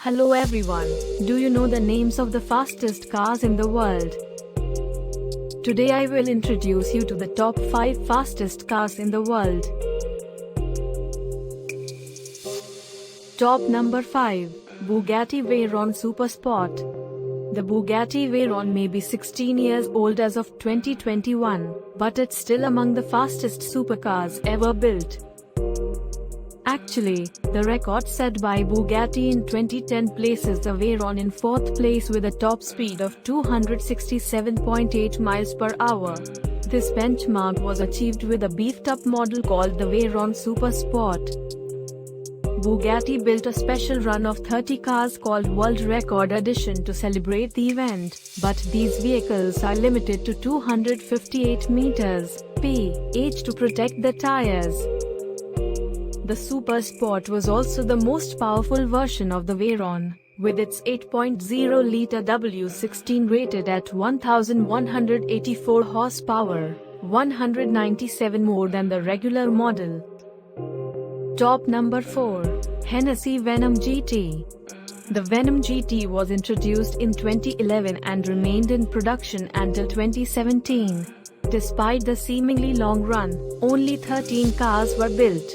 Hello everyone, do you know the names of the fastest cars in the world? Today I will introduce you to the top 5 fastest cars in the world. Top number 5, Bugatti Veyron Supersport. The Bugatti Veyron may be 16 years old as of 2021, but it's still among the fastest supercars ever built. Actually, the record set by Bugatti in 2010 places the Veyron in 4th place with a top speed of 267.8 miles per hour. This benchmark was achieved with a beefed-up model called the Veyron Supersport. Bugatti built a special run of 30 cars called World Record Edition to celebrate the event, but these vehicles are limited to 258 meters (mph) to protect the tires. The Supersport was also the most powerful version of the Veyron, with its 8.0-liter W16 rated at 1,184 horsepower, 197 more than the regular model. Top number 4, Hennessy Venom GT. The Venom GT was introduced in 2011 and remained in production until 2017. Despite the seemingly long run, only 13 cars were built.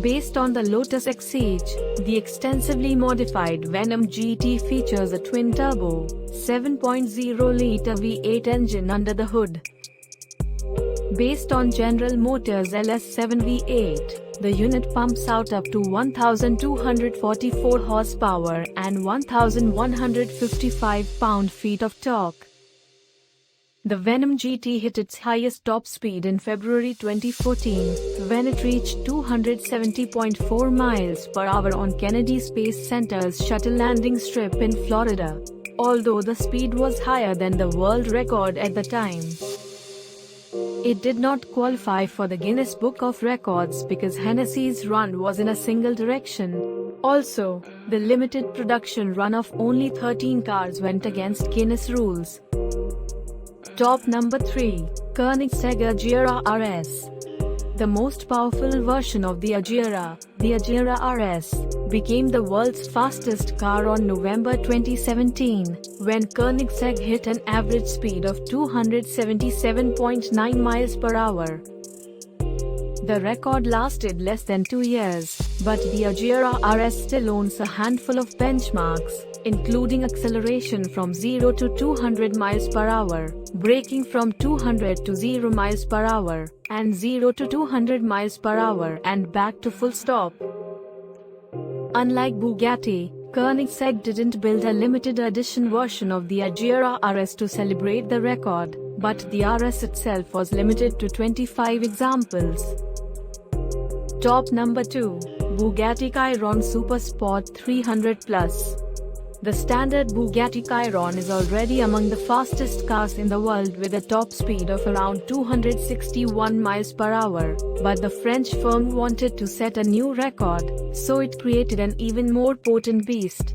Based on the Lotus Exige, the extensively modified Venom GT features a twin-turbo, 7.0-liter V8 engine under the hood. Based on General Motors LS7 V8, the unit pumps out up to 1,244 horsepower and 1,155 pound-feet of torque. The Venom GT hit its highest top speed in February 2014, when it reached 270.4 miles per hour on Kennedy Space Center's shuttle landing strip in Florida, although the speed was higher than the world record at the time. It did not qualify for the Guinness Book of Records because Hennessy's run was in a single direction. Also, the limited production run of only 13 cars went against Guinness rules. Top number 3, Koenigsegg Agera RS. The most powerful version of the Agera, the Agera RS, became the world's fastest car on November 2017, when Koenigsegg hit an average speed of 277.9 miles per hour. The record lasted less than 2 years, but the Agera RS still owns a handful of benchmarks, including acceleration from 0 to 200 miles per hour, braking from 200 to 0 miles per hour, and 0 to 200 miles per hour and back to full stop. Unlike Bugatti, Koenigsegg didn't build a limited edition version of the Agera RS to celebrate the record, but the RS itself was limited to 25 examples. Top number 2, Bugatti Chiron Supersport 300+. The standard Bugatti Chiron is already among the fastest cars in the world with a top speed of around 261 miles per hour, but the French firm wanted to set a new record, so it created an even more potent beast.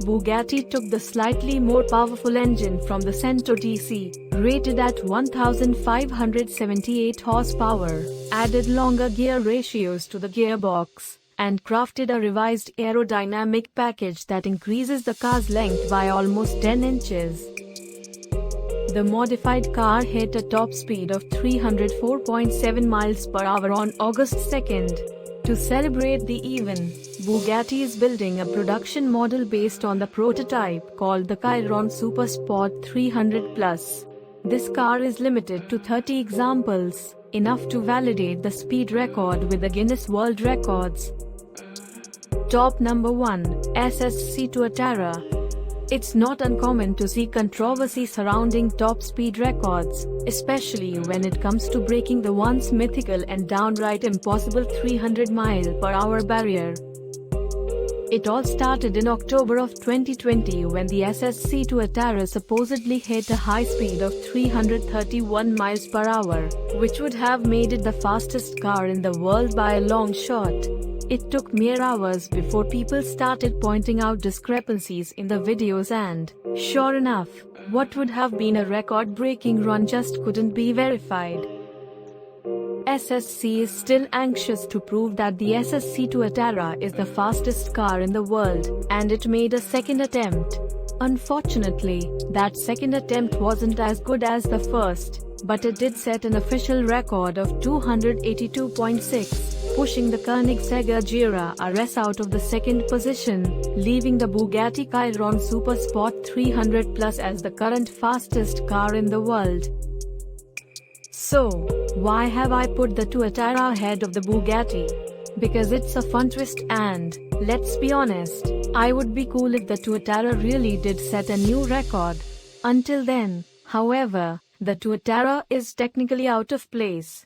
Bugatti took the slightly more powerful engine from the Cento DC, rated at 1,578 horsepower, added longer gear ratios to the gearbox, and crafted a revised aerodynamic package that increases the car's length by almost 10 inches. The modified car hit a top speed of 304.7 miles per hour on August 2nd. To celebrate the event, Bugatti is building a production model based on the prototype called the Chiron Supersport 300+. This car is limited to 30 examples, enough to validate the speed record with the Guinness World Records. Top number 1, SSC Tuatara. It's not uncommon to see controversy surrounding top speed records, especially when it comes to breaking the once mythical and downright impossible 300 mile/hour barrier. It all started in October of 2020 when the SSC Tuatara supposedly hit a high speed of 331 miles per hour, which would have made it the fastest car in the world by a long shot. It took mere hours before people started pointing out discrepancies in the videos and, sure enough, what would have been a record-breaking run just couldn't be verified. SSC is still anxious to prove that the SSC Tuatara is the fastest car in the world, and it made a second attempt. Unfortunately, that second attempt wasn't as good as the first, but it did set an official record of 282.6, pushing the Koenigsegg Agera RS out of the second position, leaving the Bugatti Chiron Supersport 300 Plus as the current fastest car in the world. So, why have I put the Tuatara ahead of the Bugatti? Because it's a fun twist and, let's be honest, I would be cool if the Tuatara really did set a new record. Until then, however, the Tuatara is technically out of place.